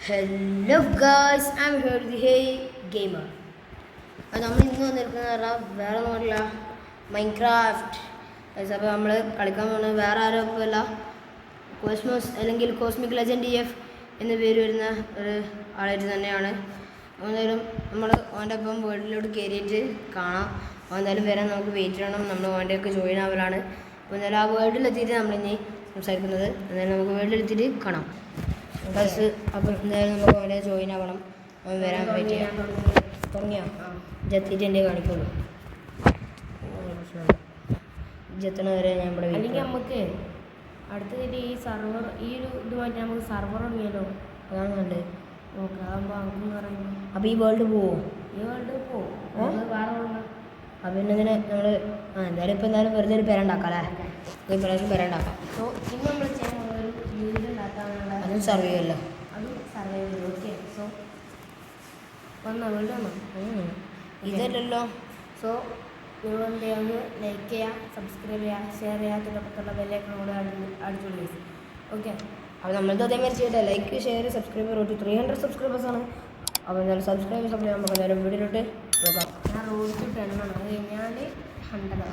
Hello guys, I'm here with Hey Gamer. അത് നമ്മൾ ഇന്ന് വന്നിരിക്കുന്നത് പറഞ്ഞാൽ വേറെ ഒന്നുമില്ല, മൈൻക്രാഫ്റ്റ്. അപ്പോൾ നമ്മൾ കളിക്കാൻ പോകുന്നത് വേറെ ആരോപ്പമല്ല, കോസ്മോസ് അല്ലെങ്കിൽ കോസ്മിക് ലെജൻഡ് എഫ് എന്ന പേര് വരുന്ന ഒരു ആളായിട്ട് തന്നെയാണ്. എന്തായാലും നമ്മൾ അവൻ്റെ ഒപ്പം വേൾഡിലോട്ട് കയറിയിട്ട് കാണാം. എന്തായാലും വരാൻ നമുക്ക് വെയിറ്റ് ചെയ്യണം. നമ്മൾ അവൻ്റെയൊക്കെ ജോയിൻ ആവലാണ്. അപ്പോൾ എന്തായാലും ആ വേൾഡിലെത്തിയിട്ട് നമ്മളിനി സംസാരിക്കുന്നത്. എന്തായാലും നമുക്ക് വേൾഡിലെത്തിയിട്ട് കാണാം. ബസ് അപ്പം എന്തായാലും നമുക്ക് അവൻ്റെ ജോയിൻ ആവണം. അവൻ വരാൻ വെയിറ്റ് ചെയ്യാൻ തുടങ്ങിയോ? ജെത്തിയിട്ട് എൻ്റെ കാണിക്കുള്ളൂ. ജെത്തണ വരെ ഞാൻ ഇവിടെ അല്ലെങ്കിൽ നമുക്ക് അടുത്തതിൻ്റെ ഈ സർവർ ഈ ഒരു ഇതുമായിട്ട് നമുക്ക് സർവർ തുടങ്ങിയല്ലോ. അതാണ് നല്ലത്. നോക്കാം. അതാകുമ്പോൾ നമുക്കെന്ന് പറയുമ്പോൾ അപ്പോൾ ഈ വേൾഡ് പോവോ? ഈ വേൾഡ് പോവും. വേറെ വേണം. അപ്പം പിന്നെ ഇങ്ങനെ നമ്മൾ എന്തായാലും ഇപ്പോൾ എന്തായാലും വെറുതെ ഒരു പേരുണ്ടാക്കാം അല്ലേ? ഈ പ്രാവശ്യം പേരുണ്ടാക്കാം. സോ ഇന്ന് നമ്മൾ ചെയ്യാൻ ഒരു വീട് ഉണ്ടാക്കാനുള്ള അതും സർവേ ചെയ്യുമല്ലോ. അത് സർവേ ചെയ്തു. ഓക്കെ. സോ വന്നോ വീട് വന്നോ? ഇതല്ലല്ലോ. സോ നിങ്ങൾ എന്ത് ചെയ്യുക, ലൈക്ക് ചെയ്യുക, സബ്സ്ക്രൈബ് ചെയ്യുക, ഷെയർ ചെയ്യുക, തൊട്ടപ്പുറത്തുള്ള ബെല്ലൈക്കൺ കൂടെ അടിച്ചോളൂ. ഓക്കെ. അപ്പോൾ നമ്മളിത് അതേമാതിരി ചെയ്യട്ടെ. ലൈക്ക് ഷെയർ സബ്സ്ക്രൈബർ റോട്ട് 300 സബ്സ്ക്രൈബേഴ്സാണ്. അപ്പോൾ എന്തായാലും സബ്സ്ക്രൈബ് നമുക്ക് എന്തായാലും വീഡിയോയിലോട്ട് നോക്കാം. ഞാൻ റോഡ് 10 ആണ്. അത് കഴിഞ്ഞാൽ 100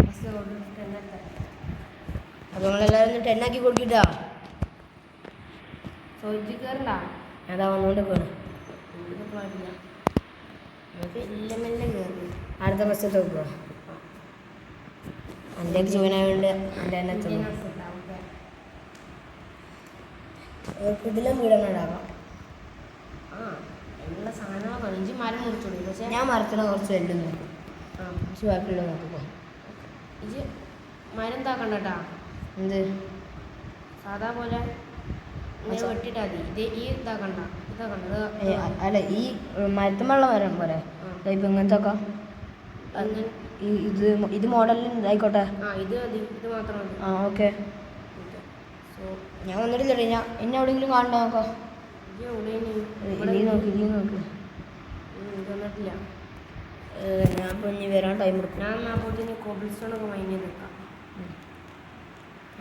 ഫസ്റ്റ് റോഡ് 10 എത്താൻ. അപ്പോൾ നമ്മളെല്ലാവരും 10 ആക്കി കൊടുക്കിട്ടാ. സോ ഇത് കയറണ്ട. അതാ വന്നുകൊണ്ട് പോകണം. ഇത് പാടില്ല. നമുക്ക് എല്ലാം മെല്ലെ കയറി അടുത്ത ബസ് നോക്കുക. എൻ്റെ ജോയിൻ ആയതുകൊണ്ട് എൻ്റെ തന്നെ എത്തുന്നു. ഇതിലും വീടൊന്നും ഉണ്ടാക്കാം. ആ എല്ലാ സാധനങ്ങളൊക്കെ ഇഞ്ചി മരം മുറിച്ചോളൂ. പക്ഷേ ഞാൻ മരത്തിന് കുറച്ച് വെല്ലും നോക്കും. ആ പക്ഷെ ബാക്കിയുള്ള നോക്കിപ്പോ. ഇഞ്ചി മരം ഇതാക്കണ്ട കേട്ടാ. എന്ത് സാധാ പോലെ ഇങ്ങനെ വെട്ടിയിട്ടാൽ മതി. ഇത് ഈ ഇതാക്കണ്ട. അല്ല, ഈ മരത്തുമുള്ള മരം പോലെ ഇപ്പം ഇങ്ങനത്തെ ഒക്കെ ഇത് മോഡലിൽ ഇതായിക്കോട്ടെ. ആ ഇത് മതി. ഇത് മാത്രം മതി. ആ ഓക്കെ. സോ ഞാൻ വന്നിട്ടില്ലേ? ഞാൻ എന്നെ എവിടെയെങ്കിലും കാണണ്ടോ നോക്കാം. ഇത് എവിടെയാണ്? ഇനി നോക്ക് ഇത് വന്നിട്ടില്ല. ഞാൻ ഇപ്പോൾ ഇനി വരാൻ ടൈം എടുക്കും. ഞാൻ അപ്പോഴത്തേന് കോബിൾ സ്റ്റോണൊക്കെ മൈൻഡ് ചെയ്ത് വെക്കാം.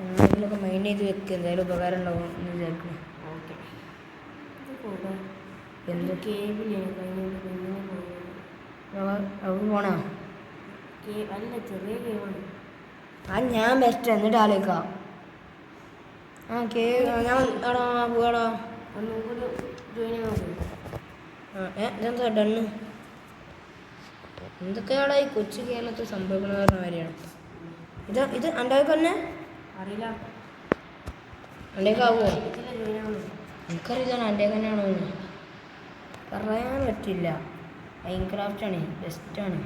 എന്തെങ്കിലുമൊക്കെ മൈൻഡ് ചെയ്ത് വെക്കുക. എന്തായാലും ഉപകാരം ഉണ്ടാവും എന്ന് വിചാരിക്കുന്നു. ഓക്കെ. ഇത് പോകാം. എന്ത് കേബിളാണ് കഴിഞ്ഞിട്ട് എങ്ങനെ പോയത്? അവർക്ക് പോണോ? അല്ല, ചെറിയ കേവാണ്. ഞാൻ ബെസ്റ്റ് എന്നിട്ട് ആലോചിക്കാം. ഞാൻ പോവാടോ. ഒന്നും കൂടി ജോയിൻ ചെയ്യാൻ ഇതെന്താ ഡണ്ണ്? എന്തൊക്കെയാടാ ഈ കൊച്ചു കേരളത്തിൽ സംഭവിക്കുന്ന പറഞ്ഞ കാര്യമാണ്. ഇത് എൻ്റെ തന്നെ അറിയില്ല. എൻ്റെ ആവുമോ? ജോയിൻ ആവുന്നു. എനിക്കറിയില്ലാണ് എൻ്റെ തന്നെയാണോ എന്ന് പറയാൻ പറ്റില്ല. മൈൻക്രാഫ്റ്റാണ് ബെസ്റ്റാണ്.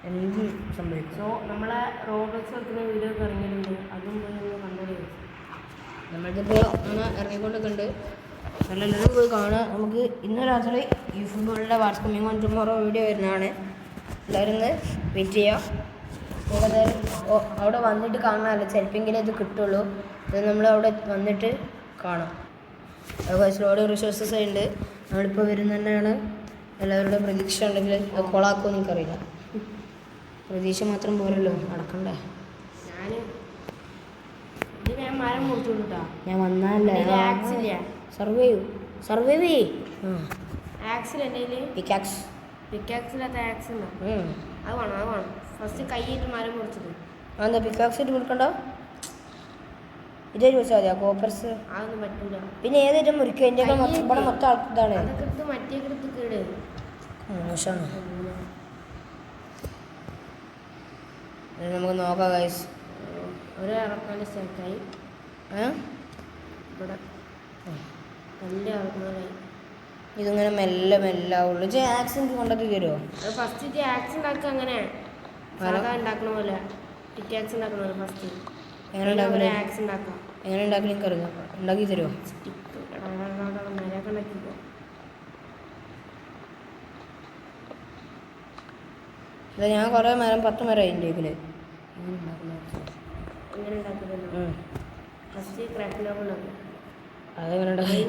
എന്തും സംഭവിക്കും. സോ നമ്മളെ റോബോട്ട്സ് വെക്കുന്ന വീഡിയോ ഒക്കെ ഇറങ്ങിയിട്ടുണ്ട്. അതും പോയി കണ്ടോളൂ. നമ്മളിതിപ്പോൾ അങ്ങനെ ഇറങ്ങിക്കൊണ്ടൊക്കെ ഉണ്ട്. എല്ലാവരും പോയി കാണുക. നമുക്ക് ഇന്ന് രാത്രി ഈ ഫുട്ബോളിൻ്റെ വാട്സ് കമ്മിങ് ഓൺ ടുമോറോ വീഡിയോ വരുന്നതാണ്. എല്ലാവരും ഒന്ന് വെയിറ്റ് ചെയ്യാം. ഏതായാലും അവിടെ വന്നിട്ട് കാണാനല്ല, ചിലപ്പോഴെങ്കിലും ഇത് കിട്ടുള്ളൂ. അത് നമ്മൾ അവിടെ വന്നിട്ട് കാണാം. ഒരുപാട് റിസോഴ്സസ് ഉണ്ട്. നമ്മളിപ്പോൾ വരുന്ന തന്നെയാണ്. എല്ലാവരുടെ പ്രതീക്ഷ ഉണ്ടെങ്കിൽ അത് കൊളാക്കുമെന്ന് എനിക്കറിയില്ല. പ്രതീക്ഷ മാത്രം പോരല്ലോ, നടക്കണ്ടേ. ഞാൻ മരം മുറിച്ചു കൊടുത്താ. ഞാൻ വന്നാലേ സർവൈവ് ആക്സിൽ എൻ്റെ കയ്യിൽ പിക്കാക്സിലത്തെ ആക്സ് ഉണ്ടോ? അത് വേണം. ഫസ്റ്റ് കൈയിട്ട് മരം മുറിച്ചത്. എന്താ പിക്കാക്സ് ഇട്ട് കൊടുക്കണ്ടോ? ഇതേ ചോദിച്ചാൽ മതിയാ കോപ്പർസ്. അതൊന്നും പറ്റൂല. പിന്നെ ഏതായിട്ടും മുറിക്കുക? എൻ്റെ ഇവിടെ മൊത്തം ആൾക്കാണ്. അതൊക്കെ എടുത്ത് മറ്റേ എടുത്ത് കേട് മോശമാണ്. നമുക്ക് നോക്കാം ഗൈസ്. ഒരു ഇറക്കാൻ്റെ സ്റ്റാക്കായി. ഇവിടെ നല്ല ഇറക്കാനായി. ഇതിങ്ങനെ മെല്ലെ ആവുള്ളൂ. ആക്സിഡൻറ്റ് കൊണ്ടൊക്കെ തരുമോ? അത് ഫസ്റ്റ് ഇത് ആക്സ് ഉണ്ടാക്കുക. അങ്ങനെ സാധാ ഉണ്ടാക്കണ പോലെ ടിക്കാക്സ് ഉണ്ടാക്കണ പോലെ ഫസ്റ്റ് എങ്ങനെ ഉണ്ടാക്കില്ല? ആക്സ് ഉണ്ടാക്കാം. എങ്ങനെ ഉണ്ടാക്കി എനിക്കറിയാം. ഉണ്ടാക്കി തരുമോ? മരമൊക്കെ ഉണ്ടാക്കിക്കോ. അല്ല, ഞാൻ കുറേ മരം 10 മരം അതിൻ്റെ ഇതിൽ ഇങ്ങനെ ഉണ്ടാക്കിയതല്ലോ. ഫസ്റ്റ് ക്രാഫ്റ്റ് നോബിൾ ഉണ്ടാക്കും. അതെങ്ങനെ ഉണ്ടാക്കി?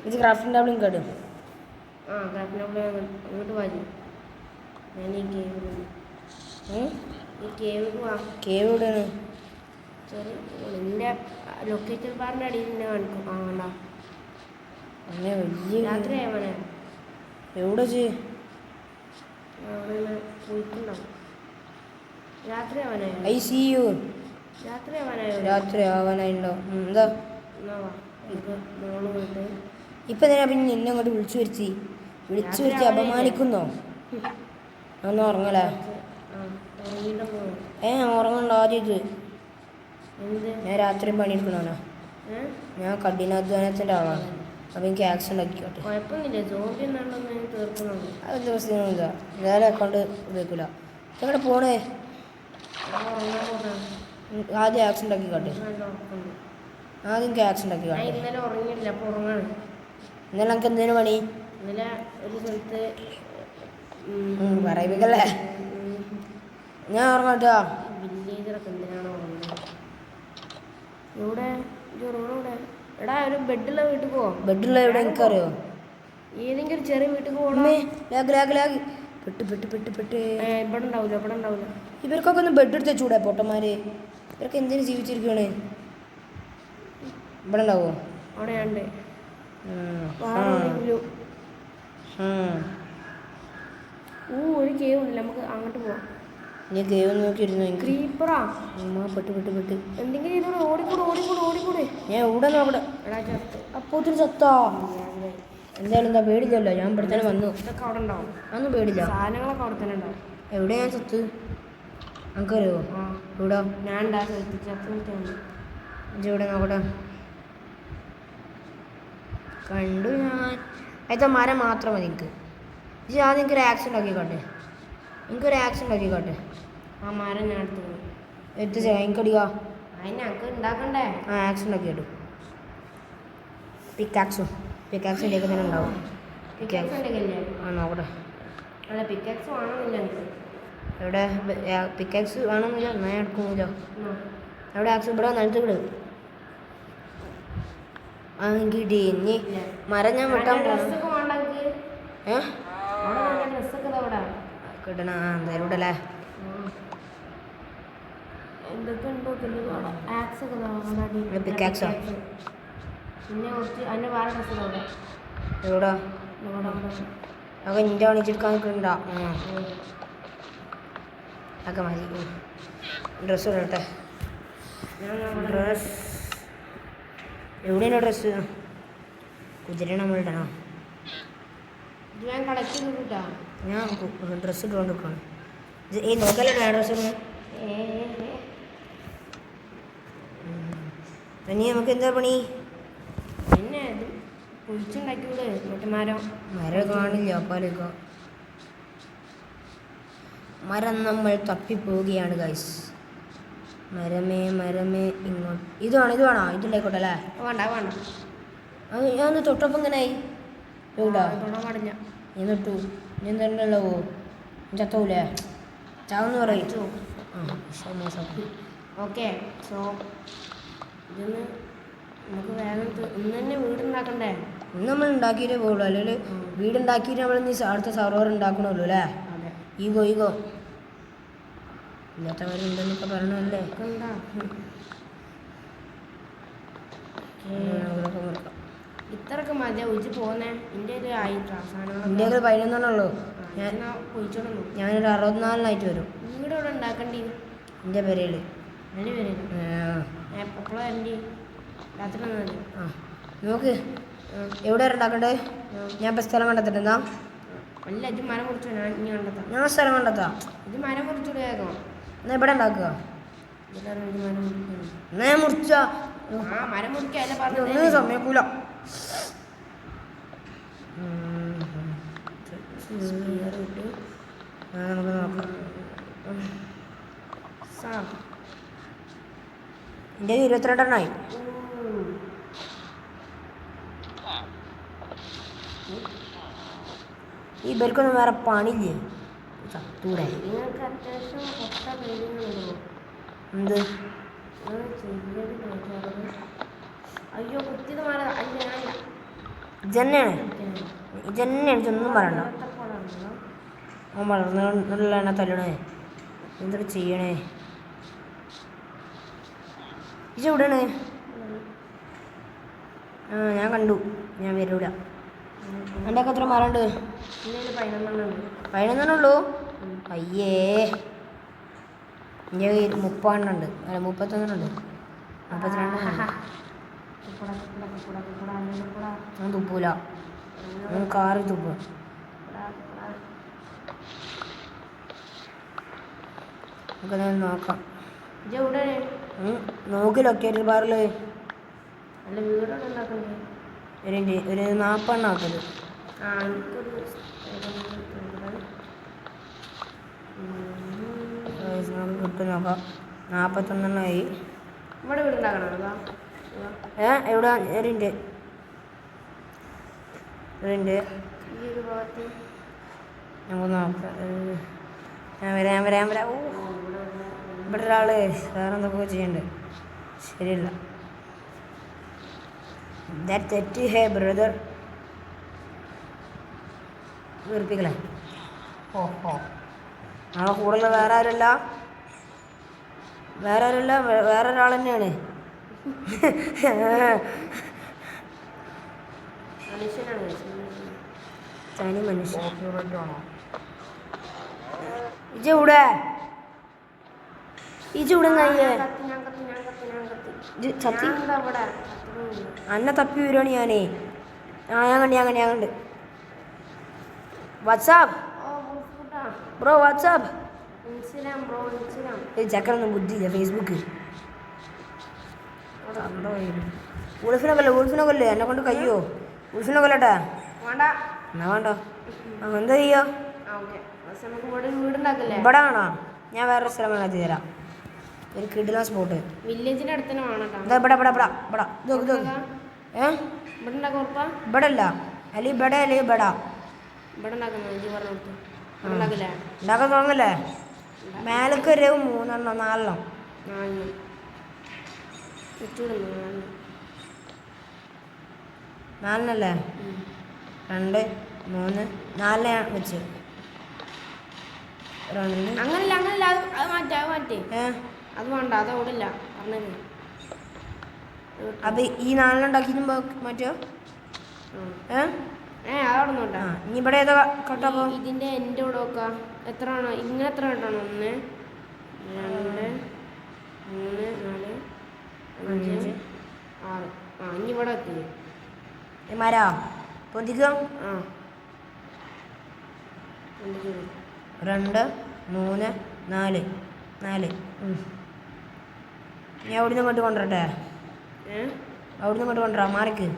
ഇത് ക്രാഫ്റ്റിംഗ് ടേബിളും കേട്ടും. ക്രാഫ്റ്റ് നോബിൾ അങ്ങോട്ട് വാങ്ങി. ഞാൻ ഈ കേവ് പോവാം. കേവ് എവിടെയാണ്? ചെറിയ എൻ്റെ ലൊക്കേറ്റർ ബാറിൻ്റെ അടിയിൽ തന്നെ കാണിക്കും. വേണ്ട അങ്ങനെ വലിയ രാത്രിയായ മോനെ എവിടെ ചേ അവിടെ പോയിട്ടുണ്ടാവും. രാത്രി ആവാനായോ? ഐ സി യു രാത്രി ആവാനായോ? രാത്രി ആവാനായിണ്ടോ? എന്താ എന്നാ വാ, നമുക്ക് മോള് പോയിട്ട് ഇപ്പം എന്തിനാ പിന്നെ നിന്നെ അങ്ങോട്ട് വിളിച്ചു വരുത്തി അപമാനിക്കുന്നോ? ഒന്ന് ഉറങ്ങലേ? ഉറങ്ങിയിട്ട് പോകും. ഉറങ്ങണ്ട ആദ്യം ഇത്. എന്ത്? ഞാൻ രാത്രി പണിയെടുക്കണോ? ഞാൻ കഠിനാധ്വാനത്തിൻ്റെ ആളാണ്. അപ്പം എനിക്ക് ആക്സിഡൻ്റ് ആക്കിക്കോട്ടെ. കുഴപ്പമൊന്നുമില്ല, ജോലി എന്നാണെന്ന് തീർക്കുന്നുണ്ട്. അതെന്ത് പ്രശ്നമൊന്നുമില്ല. എന്തായാലും അക്കൗണ്ട് ഉപയോഗിക്കില്ല. എവിടെ പോണേ? ആദ്യം ആക്സിഡൻ്റ് ആക്കിക്കോട്ടെ. ആദ്യം എനിക്ക് ആക്സിഡൻ്റ് ആക്കിക്കോട്ടെ. ഇന്നലെ ഉറങ്ങിയില്ല, അപ്പോൾ ഉറങ്ങാണ്. ഇന്നലെ നമുക്ക് എന്തേലും പണി? ഇന്നലെ ഒരു സ്ഥലത്ത് പറയിപ്പിക്കല്ലേ. ഞാൻ ഉറങ്ങട്ടോ. വില്ലേജറൊക്കെ എന്തിനാണോ ഉറങ്ങുന്നത്? ഇവിടെ ഇവിടെ എടാ ഒരു ബെഡുള്ള വീട്ടിൽ പോവാം. ബെഡുള്ള എവിടെ എനിക്കറിയോ? ഏതെങ്കിലും ഒരു ചെറിയ വീട്ടിൽ പോകണം. ഇവിടെ ഉണ്ടാവില്ല. ഇവർക്കൊക്കെ ഒന്ന് ബെഡ് എടുത്ത് വെച്ചൂടെ പൊട്ടന്മാര്? ഇവരൊക്കെ എന്തിനു ജീവിച്ചിരിക്കുകയാണ്? ഇവിടെ ഉണ്ടാവോ? അവിടെ ഉണ്ട്. ഒരു കേവ് ഇല്ല, നമുക്ക് അങ്ങോട്ട് പോവാം. ഞാൻ കേവ് നോക്കിയിരുന്നു. ക്രീപ്പറാ പെട്ട് എന്തെങ്കിലും ഇതോടെ ഓടിക്കൂടെ. ഞാൻ ഇവിടെ നോക്കട്ടെ. അപ്പോൾ ഒത്തിരി സത്താ. എന്തായാലും എന്താ പേടില്ലല്ലോ, ഞാൻ ഇവിടെ തന്നെ വന്നു. ഇതൊക്കെ അവിടെ ഉണ്ടാവും. അതൊന്നും പേടില്ല. സാധനങ്ങളൊക്കെ അവിടെ തന്നെ ഉണ്ടാവും. എവിടെ ഞാൻ സത്ത്? നമുക്കറിയോ? ഇവിടെ ഞാൻ ഇവിടെ നോക്കട്ടെ. കണ്ടു ഞാൻ. അതിൻ്റെ മരം മാത്രം മതി എനിക്ക്. ആദ്യം എനിക്കൊരു ആക്സിഡൻ്റ് ആക്കിക്കോട്ടെ. ആ മരം ഞാൻ എടുത്ത് എനിക്കടിക്കുക. അതിന് ഞങ്ങൾക്ക് ഉണ്ടാക്കണ്ടേ? ആക്സിഡൻ്റ് ആക്കി കേട്ടു. പിക്കാക്സും എൻ്റെ ഒക്കെ തന്നെ ഉണ്ടാവും. നോക്കട്ടെ. അല്ല പിക്കാക്സ് വേണമെന്നില്ല എനിക്ക്. എവിടെ പിക്കാക്സ് വേണമെന്നില്ല? ഞാൻ എടുക്കുന്നില്ല. എവിടെ ആക്സ്? ഇവിടെ നിലത്ത് വിട്. കിട്ടി. ഇനി മരം ഞാൻ വെട്ടാൻ പോകണം. കിട്ടണ എന്തായാലും ഇവിടെ അല്ലേ? എന്തൊക്കെ ഉണ്ടോ പിക്കാക്സോ? പിന്നെ കുറച്ച് അതിൻ്റെ വേറെ ഡ്രസ്സ് എവിടെ? അതൊക്കെ നിൻ്റെ പണിച്ചെടുക്കാൻ നിൽക്കണ്ടാ? അതൊക്കെ മതി. ഡ്രസ്സ് ഇടട്ടെ. ഡ്രസ് എവിടെയാണ് ഡ്രസ്സ്? കുതിര നമ്മൾ ഇടണോ? ഞാൻ കളക്ട് ചെയ്തിട്ടാ. ഞാൻ ഡ്രസ്സ് ഇട്ടുകൊണ്ട് നിൽക്കണം. നോക്കല്ലേ ഞാൻ ഡ്രസ്സ് ഇടുന്നത്? ഇനി നമുക്ക് എന്താ പണി? പിന്നെ ഇത് കുഴിച്ചുണ്ടാക്കിയൂടെ മറ്റേ മരം കാണില്ല. അപ്പാലേക്കോ മരം നമ്മൾ തപ്പിപ്പോവുകയാണ് ഗൈസ്. മരമേ ഇങ്ങോട്ട്. ഇത് വേണോ? ഇതുണ്ടായിക്കോട്ടെ അല്ലേ? വേണ്ട അത് ഞാൻ ഒന്ന് തൊട്ടപ്പം ഇങ്ങനായി. എവിടാ? തൊടാൻ പാടില്ല. ഞാൻ തൊട്ടു. ഞാൻ തന്നെയുള്ളോ? ചത്തൂലേ? ചാവെന്ന് പറയും. ഓക്കെ, സോ ഇതൊന്ന് നമുക്ക് വേഗം ഇന്ന് തന്നെ വീടുണ്ടാക്കണ്ടേ? ഇന്ന് നമ്മൾ ഉണ്ടാക്കിയിട്ടേ പോകുള്ളൂ. അല്ലെങ്കിൽ വീടുണ്ടാക്കിയിട്ട് നമ്മൾ ഇനി അടുത്ത സർവർ ഉണ്ടാക്കണമല്ലോ അല്ലേ? ഈഗോ ഇല്ലാത്ത കാര്യം ഉണ്ടെന്നൊക്കെ പറയണല്ലേ? ഇത്രയൊക്കെ മതിയാ ഒഴിച്ച് പോന്നേ. എൻ്റെ ഒരു എൻ്റെ 11 ഒഴിച്ചോളൂ. ഞാനൊരു 64 വരും. വീട് ഇവിടെ ഉണ്ടാക്കണ്ടി എൻ്റെ പേരേല്. എൻ്റെ പേര് എപ്പോഴാണ് വരണ്ടി? രാത്രി വന്നാൽ നോക്ക് എവിടെ ഉണ്ടാക്കണ്ടേ? ഞാൻ ഇപ്പം സ്ഥലം കണ്ടെത്തിട്ടെന്താ? അല്ല, ഇത് മരം മുറിച്ചോ? ഞാൻ കണ്ടെത്താം. ഞാൻ സ്ഥലം കണ്ടെത്താം. ഇത് മരം മുറിച്ചു വേഗം. എന്നാ ഇവിടെ ഉണ്ടാക്കുക. എന്നാ ഞാൻ മുറിച്ച മരം മുറിക്കല്ല പറഞ്ഞു. ഒന്നും സമയക്കൂല. നമുക്ക് നോക്കാം. എൻ്റെ 22 ഈ ബെൽക്കൊന്നും വേറെ പണിയില്ലേ? ചത്തൂടെ? നിങ്ങൾക്ക് അത്യാവശ്യം പൊട്ട പേരുകളുണ്ടോ? എന്ത്? അയ്യോ കുത്തിയത് മാറ. അല്ല ഞാനില്ല. ഇതന്നെയാണ് ഇതൊന്നും പറയണ്ട. അവൻ വളർന്നുള്ള എന്നെ തല്ലണേ. എന്തൊക്കെ ചെയ്യണേ? ഇതെവിടെയാണ്? ഞാൻ കണ്ടു. ഞാൻ വരൂല. എൻ്റെ ഒക്കെ എത്ര മരമുണ്ട്? ഇന്നലെ 11 ഉണ്ട്. 11 ഉള്ളൂ? അയ്യേ, എൻ്റെ 30 ഉണ്ട്. അല്ല 31 ഉണ്ട്. 32 ഞാൻ തുപ്പൂല. ഞാൻ കാറി തുപ്പും. നമുക്ക് ഞാൻ നോക്കാം. നോക്കി ലൊക്കേറ്റഡ് ബാറിൽ അല്ല വീടൊക്കെ ഉണ്ടാക്കണ്ടേ? ഒരു 40 ആക്കല്. കിട്ടും നോക്കാം. 41 ഇവിടെ വീടുണ്ടാക്കണോ? എവിടെ ഉണ്ട്? ഉണ്ട്. ഈ ഒരു ഭാഗത്ത് നമുക്ക് നോക്കാം. ഞാൻ വരാം. ഓ, ഇവിടെ ഒരാൾ വേറെ എന്തൊക്കെ ചെയ്യണ്ട്. ശരിയല്ല. തെറ്റ് ഹേ ബ്രദർ. വീർപ്പിക്കലേ. നമ്മളെ കൂടുതൽ വേറെ ആരുമല്ല. വേറെ ഒരാൾ തന്നെയാണ്. തനി മനുഷ്യൻ. ഇജൂടെ ചത്തി അന്നെ തപ്പി വരുവാണ് ഞാനേ. ഞാൻ കണ്ട്. WhatsApp bro, WhatsApp. ചക്കറൊന്നും ബുദ്ധിയില്ല. ഫേസ്ബുക്ക് ഉൾഫിനെ കൊല്ലേ. എന്നെ കൊണ്ട് കഴിയോ? ഉൾഫിനെ കൊല്ലട്ടെ? എന്നാ വേണ്ട. എന്താ ചെയ്യോ? ഇവിടെ ആണോ? ഞാൻ വേറെ സ്ഥലം കാണിച്ചു തരാം. ഒരു കിടിലൻ സ്പോട്ട്. വില്ലേജിന്റെ അടുത്ത് തന്നെ വേണം. ഇവിടെ അല്ല, അല്ലെങ്കിൽ ഇവിടെ അല്ലെങ്കിൽ ഇവിടെ ഉണ്ടാക്കാൻ തുടങ്ങല്ലേ? മേലക്ക് ഒരു 3 4 4 2 3 4 വെച്ച്. അങ്ങനല്ല അത് മാറ്റേ. അത് വേണ്ട, അത് ഓടില്ല പറഞ്ഞത്. അത് ഈ 4 ഉണ്ടാക്കിയിട്ടുമ്പോ മാറ്റോ? അതവിടെ നോട്ടാ. ഇനി ഇവിടെ ഏതാ കട്ടപ്പോ? ഇതിന്റെ എൻ്റെ ഇവിടെ നോക്കാം. എത്ര ആണോ? ഇങ്ങനെ എത്ര കേട്ടാണോ? 1 2 3 4 5 6. ഇനി ഇവിടെ എത്തി മരാ പൊന്തിക്കുക. 2 3 4 ഞാൻ അവിടുന്ന് ഇങ്ങോട്ട് കൊണ്ടുവരട്ടെ? അവിടുന്ന് ഇങ്ങോട്ട് കൊണ്ടുവരാ? മാറിക്ക്.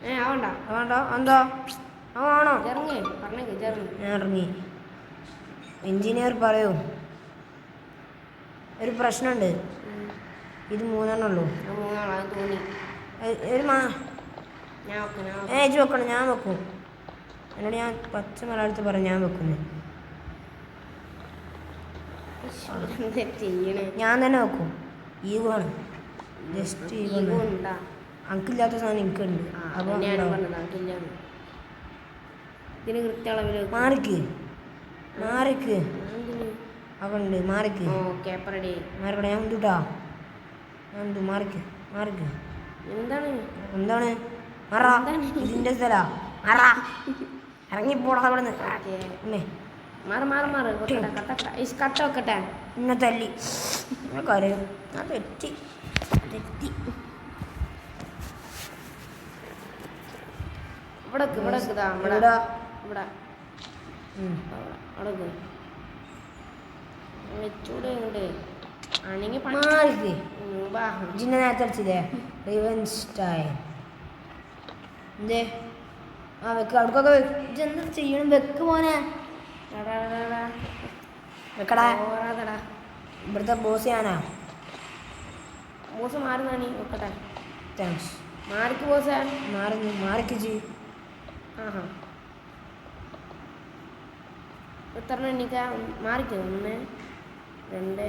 വേണ്ട. എന്താ ആണോ? ഞാൻ ഇറങ്ങി. എഞ്ചിനീയർ പറയൂ. ഒരു പ്രശ്നമുണ്ട്. ഇത് 3 ഉള്ളൂ. ഏജ് വെക്കണം. ഞാൻ വെക്കും. എന്നോട് ഞാൻ പച്ച മലയാളത്തിൽ പറഞ്ഞു ഞാൻ വെക്കുന്നു. ഞാൻ തന്നെ വെക്കും. ഈഗോണ്. Just ego. അനക്കില്ലാത്ത സാധനം എനിക്കുണ്ട്. അപ്പോൾ മാറിക്ക് അതുണ്ട്. മാറിക്ക്. ഞാൻ എന്തുട്ടാ? മാറിക്ക്. എന്താണ് ഇതിന്റെ സ്ഥല? ഇറങ്ങിപ്പോടാ അവിടെ നിന്ന്. കട്ടോക്കട്ടെ. ഇന്നെ തല്ലി കരയും. ഞാൻ തെറ്റി. നേരത്തെ അടിച്ചില്ലേ? Revenge time. എന്തേ? വെക്ക്. അവിടക്കൊക്കെ എന്താ ചെയ്യണം? വെക്ക് മോനെ. വെക്കടാ. ഇവിടുത്തെ ബോസ് ഞാനാ. ബോസ് മാറുന്നാണി വെക്കട്ടെ. താങ്ക്സ്. മാറിക്ക് ബോസ്. മാറിക്ക് ജി. എത്ര എണ്ണിക്കാ? മാറിക്ക്. 1 2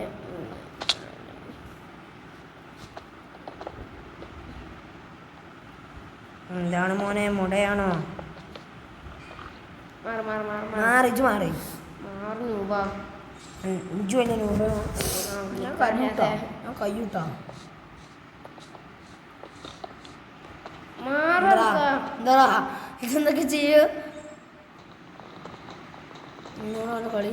എന്താണ് മോനെ? മുടയാണോ? മാറിച്ചു മാറി നൂബ. ഇജു അല്ലേ നൂബ? ഞാൻ കയ്യൂട്ടാ. എന്താ ഇതെന്തൊക്കെ ചെയ്യൂ ഇന്നോടാണ് കളി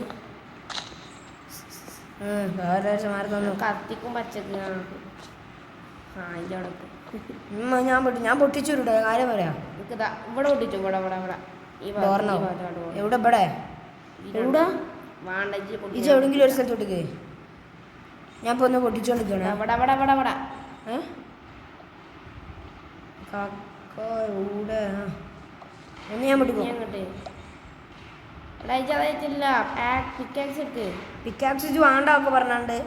വേറെ മാറി തന്നു കത്തിക്കും പച്ചക്ക് ആ അതിൻ്റെ അവിടെ ഞാൻ പൊട്ടിച്ചു വിടേ കാര്യം പറയാം എനിക്ക് ഇവിടെ പൊട്ടിച്ചു ഇവിടെ ഈ ഡോറിനോ എവിടെ ഇവിടെ എവിടെ വാണ്ടജ് ഇജ് എവിടെങ്കിലും ഒരു സ്ഥലത്ത് പൊട്ടിക്കേ ഞാൻ ഇപ്പോൾ ഒന്ന് പൊട്ടിച്ചോണ്ടിരിക്കണേ ഇവിടെ എവിടെ ഒന്ന് ഞാൻ പൊട്ടിക്കും അങ്ങോട്ട് അതായിട്ടില്ല പിക്കാക്സ് എടുക്ക് പിക്കാക്സ് ഇജ് വേണ്ട ഒക്കെ പറഞ്ഞാണ്ട്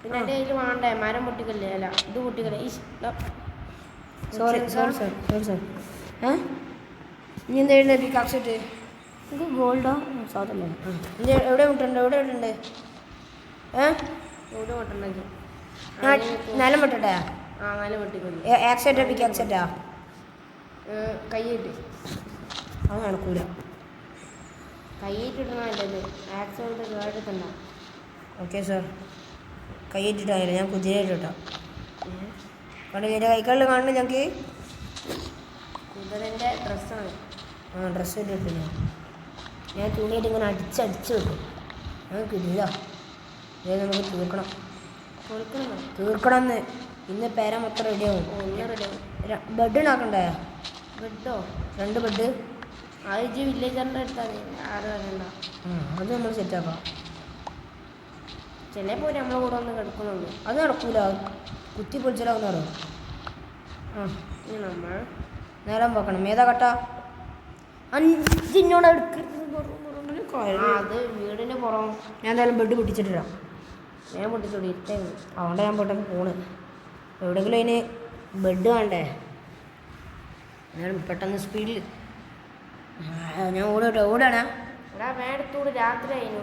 പിന്നെ എൻ്റെ കയ്യിൽ വേണ്ടേ മരം പൊട്ടിക്കല്ലേ അല്ല ഇത് പൊട്ടിക്കല്ലേ സോറി സാർ ഇനി എന്താ ചെയ്യണ്ടേ പിക്കാക്സ് ഇട്ട് ഇത് ഗോൾഡോ സാധല്ലേ എവിടെ വിട്ടുണ്ട് എവിടെ ഇട്ടുണ്ട് ഇവിടെ പൊട്ടുണ്ടാക്കി നിലം വിട്ടട്ടെ ആ നിലം പൊട്ടിക്കൊള്ളു ആക്സെറ്റാ പിക്കാക്സെറ്റാ കൈയിട്ട് അത് നടക്കൂല കൈയിട്ടിടണല്ലോ ആക്സിഡൻറ്റ് കേട്ടിട്ടുണ്ടോ ഓക്കെ സാർ കൈയിട്ടിട്ടായില്ല ഞാൻ കുതിരയിട്ടിട്ടാ കണ്ട് എൻ്റെ കൈകളിൽ കാണുന്നു ഞങ്ങൾക്ക് കുതിരൻ്റെ ഡ്രസ്സാണ് ആ ഡ്രസ്സ് ഇട്ടിട്ടില്ല ഞാൻ തുണിയായിട്ട് ഇങ്ങനെ അടിച്ചടിച്ച് വെക്കും ഞങ്ങൾക്കില്ല ഇത് നമുക്ക് തീർക്കണം തീർക്കണം എന്ന് ഇന്ന് പേര മൊത്തം റെഡിയാവും ഒന്ന് റെഡിയാവും ബെഡ് ഉണ്ടാക്കണ്ടേ ബെഡോ 2 ബെഡ് അത് ഇജ്ജ് വില്ലേജറിൻ്റെ അടുത്താണ് ആരും അറിയണ്ട അത് നമ്മൾ സെറ്റാക്കാം ചിലപ്പോൾ നമ്മളെ കൂടെ ഒന്ന് കിടക്കുന്നുള്ളൂ അത് നടക്കൂല കുത്തി പൊളിച്ചാലാവുന്ന അറിയാം ഇനി നമ്മൾ നേരം വെക്കണം ഏതാ കട്ട അഞ്ചിനോട് അത് വീടിൻ്റെ പുറം ഞാൻ എന്തായാലും ബെഡ് പൊട്ടിച്ചിട്ടിടാം ഞാൻ പൊട്ടിച്ചോടി ഇട്ടേന്ന് അതുകൊണ്ട് ഞാൻ പെട്ടെന്ന് പോണ് എവിടെയെങ്കിലും അതിന് ബെഡ് വേണ്ടേ ഞാൻ പെട്ടെന്ന് സ്പീഡിൽ ഞാൻ ഓടാണേ എടാ മേടത്തൂട് രാത്രി ആയിരുന്നു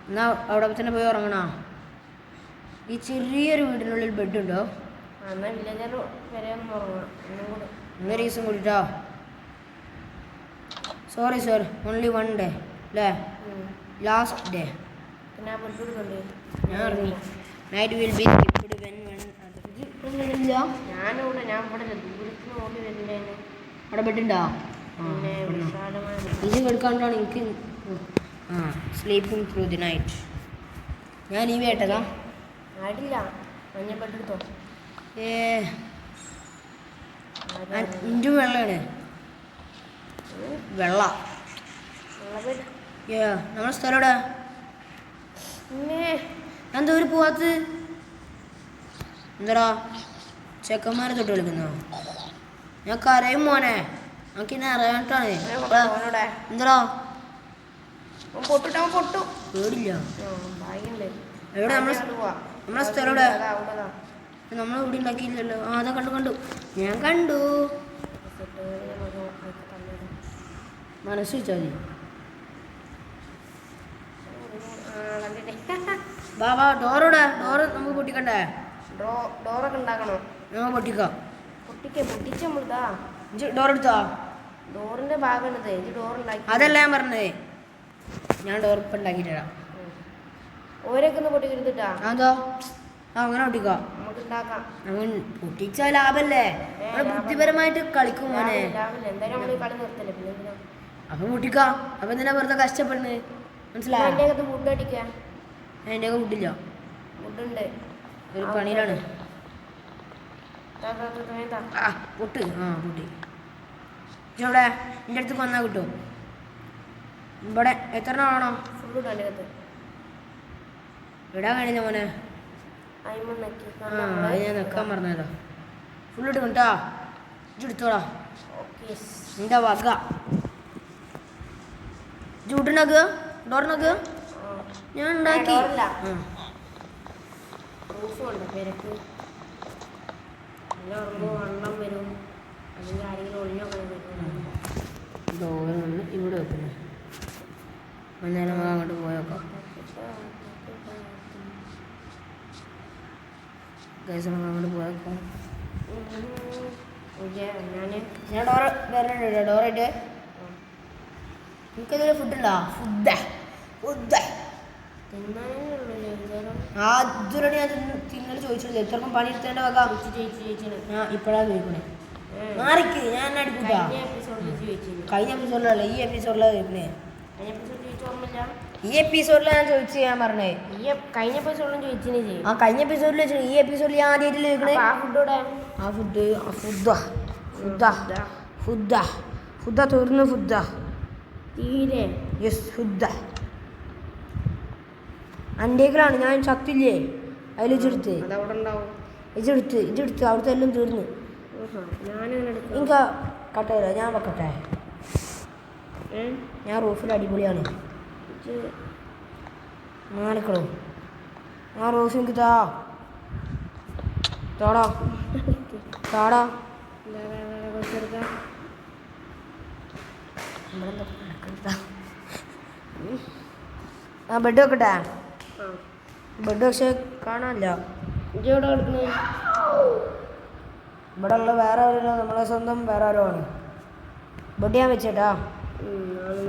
എന്നാ അവിടെ തന്നെ പോയി ഉറങ്ങണോ ഈ ചെറിയൊരു വീടിനുള്ളിൽ ബെഡ് ഉണ്ടോ എന്നാൽ വില്ലേജർ വരെ ഒന്ന് ഉറങ്ങാം ഒന്നും കൂടെ ഇന്നൊരു ദിവസം കൂടിട്ടോ സോറി സാർ ഓൺലി 1 ഡേ അല്ലേ ലാസ്റ്റ് ഡേ പിന്നെ ആ ബെഡ് എടുക്കണ്ടേ ഞാൻ ഇറങ്ങി നൈറ്റ് വിൽ ബി ഞാനിവിടെ ഞാൻ ഇവിടെ ദൂരത്തിന് ഓടി വരുന്നുണ്ടായിരുന്നു അവിടെ ബെഡ് ഉണ്ടോ പിന്നെ വിശാലമായ ഇത് എടുക്കാണ്ടാണ് എനിക്ക് സ്ലീപ്പിംഗ് ത്രൂ ദി നൈറ്റ് ഞാൻ ഈ വേട്ടതാ ആയിട്ടില്ല മഞ്ഞ ബെഡ് എടുത്തോ ഇഞ്ചും വെള്ളമാണ് വെള്ള ബെഡ് നമ്മുടെ സ്ഥലം എവിടെ എന്താ ഒരു പോവാത്ത് എന്താടാ ചെക്കന്മാരെ തൊട്ട് കളിക്കുന്നോ ഞാൻ കരയും മോനെ നമുക്ക് ഇന്നെ അറിയാനായിട്ടാണ് എന്താടാ പൊട്ടു പേടില്ല ഭാഗ്യണ്ട് എവിടെ നമ്മളെ സ്ഥലം എവിടെ നമ്മൾ ഇവിടെ ഉണ്ടാക്കിയില്ലല്ലോ അതാ കണ്ടു ഞാൻ കണ്ടു മനസ്സ് വെച്ചാൽ മതി ബാബാ ഡോറ് നമുക്ക് പൊട്ടിക്കണ്ടേ ഡോറൊക്കെ ഉണ്ടാക്കണോ നമ്മൾ പൊട്ടിക്കാം പൊട്ടിച്ച് നമ്മളിതാ ഡോർ എടുത്തോ ഡോറിന്റെ ഭാഗം ഇത് ഡോർ ഉണ്ടാക്കി അതല്ല ഞാൻ പറഞ്ഞത് ഞാൻ ഡോർ ഇപ്പം ഉണ്ടാക്കിയിട്ടാ ഓരോക്കെ ഒന്ന് പൊട്ടിക്കരുതിട്ടാ അതോ അങ്ങനെ പൊട്ടിക്കാം നമുക്ക് ഉണ്ടാക്കാം അങ്ങനെ പൊട്ടിച്ചാൽ ലാഭല്ലേ ബുദ്ധിപരമായിട്ട് കളിക്കും മോനെ എന്തായാലും നമ്മൾ കളി നിർത്തല്ലേ പിന്നെ അപ്പൊ പൊട്ടിക്കാം അപ്പൊ എന്തിനാ വെറുതെ കഷ്ടപ്പെടുന്നത് മനസ്സിലായോ എൻ്റെ അകത്ത് ഫുഡ് അടിക്കാം എൻ്റെ ഒക്കെ ഫുഡില്ല ഫുഡുണ്ട് ഒരു പണിയിലാണ് താ. പൊട്ട് പൊട്ടി ഇവിടെ എൻ്റെ അടുത്ത് വന്നാൽ കിട്ടും ഇവിടെ എത്ര ആണോ ഫുഡ് ഇടാൻ അകത്ത് ഇടാൻ കഴിഞ്ഞ മോനെ അത് ഞാൻ നിൽക്കാൻ പറഞ്ഞതാ ഫുൾ ഇട്ട് കേട്ടോ എടുത്തോളാ എൻ്റെ വക ചൂട്ടുണ്ടാക്കുക ഡോറിനാക്കുക ഞാൻ ഉണ്ടാക്കി പെരക്ക് വെള്ളം വരും അല്ലെങ്കിൽ ആരെങ്കിലും ഒഴിഞ്ഞൊക്കെ ഡോറ് വന്ന് ഇവിടെ വെക്കുന്നു അന്നേരം അങ്ങോട്ട് പോയേക്കാം അങ്ങോട്ട് പോയേക്കാം ഞാൻ ഡോറ് വരണുണ്ട് ഡോറായിട്ട് എനിക്കതിൽ ഫുഡുണ്ടോ ഫുഡ് ഇതുവരെ ഞാൻ തിന്നൽ ചോദിച്ചിട്ടില്ല എത്രക്കും പണി എടുത്തേണ്ട വക ഞാൻ ഇപ്പോഴാണ് ചോദിക്കണേ മാറിക്ക് ഞാൻ അടിക്കൂട്ടാ. കഴിഞ്ഞ എപ്പിസോഡിൽ ചോദിച്ചില്ല. കഴിഞ്ഞ എപ്പിസോഡിലല്ല ഈ എപ്പിസോഡിലാണ് വരുന്നത്. കഴിഞ്ഞ എപ്പിസോഡ് ചോദിച്ച ഓർമ്മയില്ല. ഈ എപ്പിസോഡിൽ ഞാൻ ചോദിച്ചു ഞാൻ പറഞ്ഞേ. കഴിഞ്ഞ എപ്പിസോഡിലും ചോദിച്ചില്ലേ ചെയ്യും. ആ കഴിഞ്ഞ എപ്പിസോഡിൽ വെച്ചു. ഈ എപ്പിസോഡിൽ ഞാൻ ആദ്യമായിട്ടില്ല ചോദിക്കണേ. ആ ഫുഡോടെ ഫുഡ തീർന്നു. ഫുഡ തീരെ യെസ് ഫുഡ അൻ്റെക്കലാണ് ഞാൻ ചത്തില്ലേ അതിൽ ഇജെടുത്ത് അതവിടെ ഉണ്ടാവും. ഇജെടുത്ത് അവിടുത്തെ എല്ലാം തീർന്നു. ഞാനങ്ങനെ എടുക്കാം. എനിക്ക് കട്ട തരാം. ഞാൻ വെക്കട്ടെ. ഞാൻ റൂഫിൽ അടിപൊളിയാണ്. മാറിക്കളോ ആ റൂഫ് എനിക്ക് താടാ ആ ബെഡ് വെക്കട്ടെ. ബെഡ് പക്ഷെ കാണാനില്ല. ഇവിടെ കിടക്കണേ ഇവിടെ ഉള്ള വേറെ ആരോ നമ്മളെ സ്വന്തം വേറെ ആരോ ആണ്. ബെഡ് ഞാൻ വെച്ചേട്ടാ.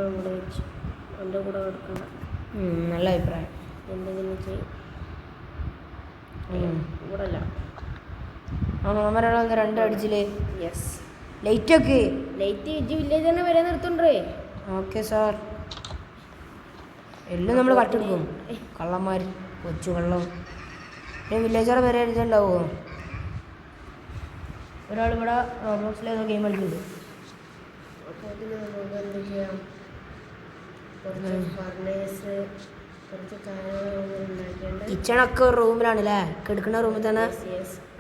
ഇവിടെ വെച്ച് എൻ്റെ കൂടെ കിടക്കണ്ട. നല്ല അഭിപ്രായം. എന്തെങ്കിലും ചെയ്യും. ഇവിടെ അല്ല അവന്മാരാണോ രണ്ടടിച്ചില്. യെസ് ലൈറ്റൊക്കെ ലൈറ്റ് ഇജ്ജ് വില്ലേജ് തന്നെ വരെ നിർത്തുണ്ടേ. Okay sir. എല്ലാം നമ്മൾ കട്ടെടുക്കും. കള്ളന്മാർ കൊച്ചു കള്ളം പിന്നെ വില്ലേജറെ വരെ എഴുതുണ്ടാവുമോ? ഒരാളിവിടെ റോബോക്സിലേതോ ഗെയിം കളിക്കുന്നുണ്ട്. അപ്പോൾ ഇതിന് നമുക്ക് എന്ത് ചെയ്യാം? കുറച്ച് ഫർണേഴ്സ് കുറച്ച് കാര്യങ്ങൾ ഉണ്ടാക്കിയുണ്ട്. കിച്ചണൊക്കെ ഒരു റൂമിലാണല്ലേ? കിടക്കുന്ന റൂമിൽ തന്നെ.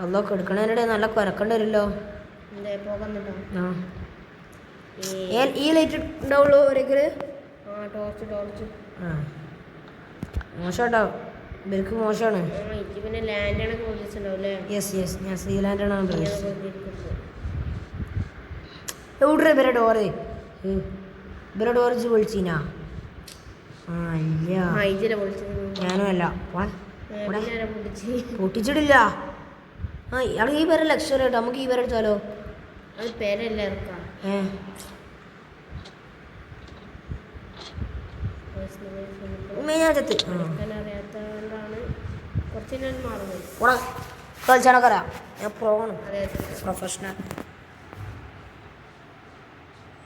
അതോ കിടക്കണതിനിടെ നല്ല കുരക്കേണ്ടി വരുമല്ലോ. എന്താ പോകുന്നുണ്ടോ? ഈ ലൈറ്റ് ഉണ്ടാവുള്ളൂ ഒരേക്കര്. ടോർച്ച് മോശമാട്ടോ. ഇവർക്ക് മോശമാണ്. ഇജ്ജ് പിന്നെ ലാൻഡാണൊക്കെ വിളിച്ചിട്ടുണ്ടാവും. യെസ് ഞാൻ സീലാൻഡാണ് എവിടെ ഇവരെ ഡോറ്. ഇവരെ ഡോറ് ഇജ്ജ് വിളിച്ചീനാ? ഞാനും അല്ല. പൊട്ടിച്ചിട്ടില്ല. ഇയാൾ ഈ പേരെ ലക്ഷറി കേട്ടോ. നമുക്ക് ഈ പേരെ എടുത്താലോ? അത് പേരല്ല ഇറക്കാം. അറിയാത്തതുകൊണ്ടാണ് കുറച്ച് ഞാൻ മാറുന്നത്. കളിച്ചാണൊക്കെ ഞാൻ പ്രോണ്. അതെ പ്രൊഫഷണൽ.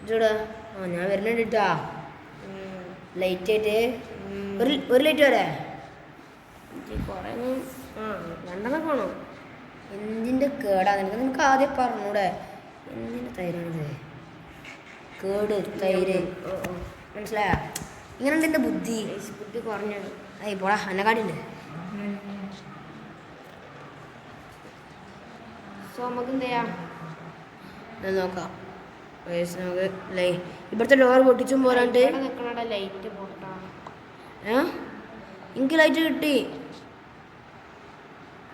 ചൂടാ ഞാൻ വരുന്നുണ്ട് കേട്ടാ. ലൈറ്റ് ആയിട്ട് ഒരു ലൈറ്റ് വരെ കുറേ രണ്ടെണ്ണം വേണോ? എന്തിൻ്റെ കേടാ നിനക്ക് ആദ്യം പറഞ്ഞൂടെ? എന്തിൻ്റെ തൈരാണിത്? കേട് തൈര് മനസ്സിലായ? ഇങ്ങനെയുണ്ട് എൻ്റെ ബുദ്ധി കുറഞ്ഞത്. പോടാ അന്നക്കാടിണ്ട്. സോ നമുക്ക് എന്ത് ചെയ്യാം? നോക്കാം. നമുക്ക് ഇവിടുത്തെ ഡോർ പൊട്ടിച്ചും പോരാണ്ട് നിൽക്കണ ലൈറ്റ് പൊട്ടാ. എനിക്ക് ലൈറ്റ് കിട്ടി.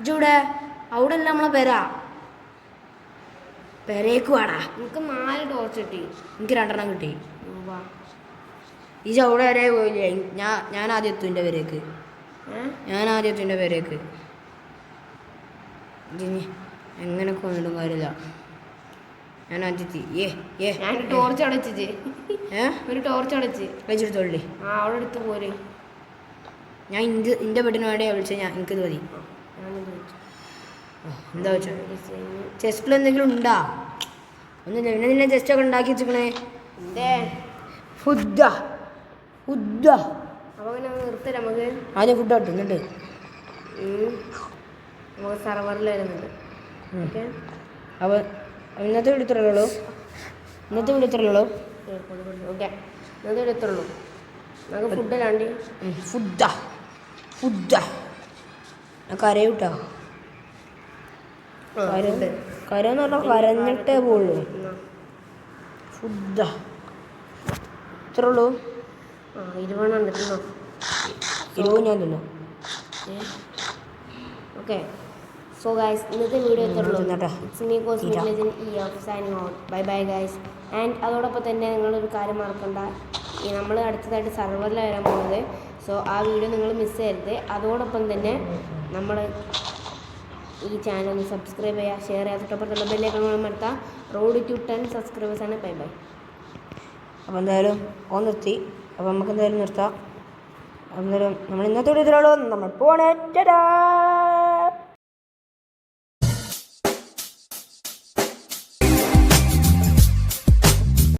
ഇജൂടെ അവിടെ അല്ല നമ്മളെ പെരേക്ക് വാടാ. എനിക്ക് 4 ടോർച്ച് കിട്ടി. എനിക്ക് 2 കിട്ടി. ഈ അവിടെ വരെ പോയില്ലേ? ഞാൻ ആദ്യം എത്തും എൻ്റെ പേരേക്ക്. എങ്ങനെ കൊണ്ടിടും കാര്യമില്ല. ഞാൻ ആദ്യത്തി ടോർച്ച് അടച്ച് ഒരു ടോർച്ച് അടച്ച് വെച്ചെടുത്തോളേ. അവിടെ എടുത്ത് പോരെ. ഞാൻ എൻ്റെ ബെഡിന് വേണ്ടിയാണ് വിളിച്ചത്. എനിക്കിത് മതി. എന്താ വെച്ചാൽ ചെസ്റ്റിൽ എന്തെങ്കിലും ഉണ്ടാ? ഒന്നുമില്ല. പിന്നെ നിന്നെ ചെസ്റ്റൊക്കെ ഉണ്ടാക്കി വെച്ചിക്കണേ. ഫുഡ് അപ്പോൾ പിന്നെ നിർത്തി നമുക്ക് ആദ്യം ഫുഡ് കിട്ടുന്നുണ്ട്. നമുക്ക് സർവറിൽ വരുന്നുണ്ട്. ഓക്കെ അപ്പോൾ ഇന്നത്തെ വിളിത്തറുള്ളൂ. ഓക്കെ ഇന്നത്തെ എടുത്തുള്ളൂ. നമുക്ക് ഫുഡ് അല്ലാണ്ട് ഫുഡാ കരയൂട്ടാ. കരയെന്ന് പറഞ്ഞാൽ കരഞ്ഞിട്ടേ പോവുള്ളൂ. ഫുഡാ ഇത്രേ ഉള്ളൂ. 20 തിന്നോ? 20 ഞാൻ തിന്നു. ഓക്കെ സോ ഗൈസ് ഇന്നത്തെ വീഡിയോ എത്തുള്ളൂ. It's me cosmic legend signing out. Bye guys. And അതോടൊപ്പം തന്നെ നിങ്ങളൊരു കാര്യം മറക്കണ്ട. നമ്മൾ അടുത്തതായിട്ട് സർവറിൽ വരാൻ പോകുന്നത്. സോ ആ വീഡിയോ നിങ്ങൾ മിസ് ചെയ്യരുത്. അതോടൊപ്പം തന്നെ നമ്മൾ ഈ ചാനൽ ഒന്ന് സബ്സ്ക്രൈബ് ചെയ്യുക, ഷെയർ ചെയ്യുക, തൊട്ടപ്പുറത്തുള്ള ബെല്ലൈക്കൺ അമർത്തുക. റോഡ് ടു 10 സബ്സ്ക്രൈബേഴ്സാണ്. ബൈ. അപ്പോൾ എന്തായാലും നിർത്തി. അപ്പോൾ നമുക്ക് എന്തായാലും നിർത്താം. എന്തായാലും നമ്മൾ ഇന്നത്തെ വീഡിയോ നമ്മൾ പോണേ.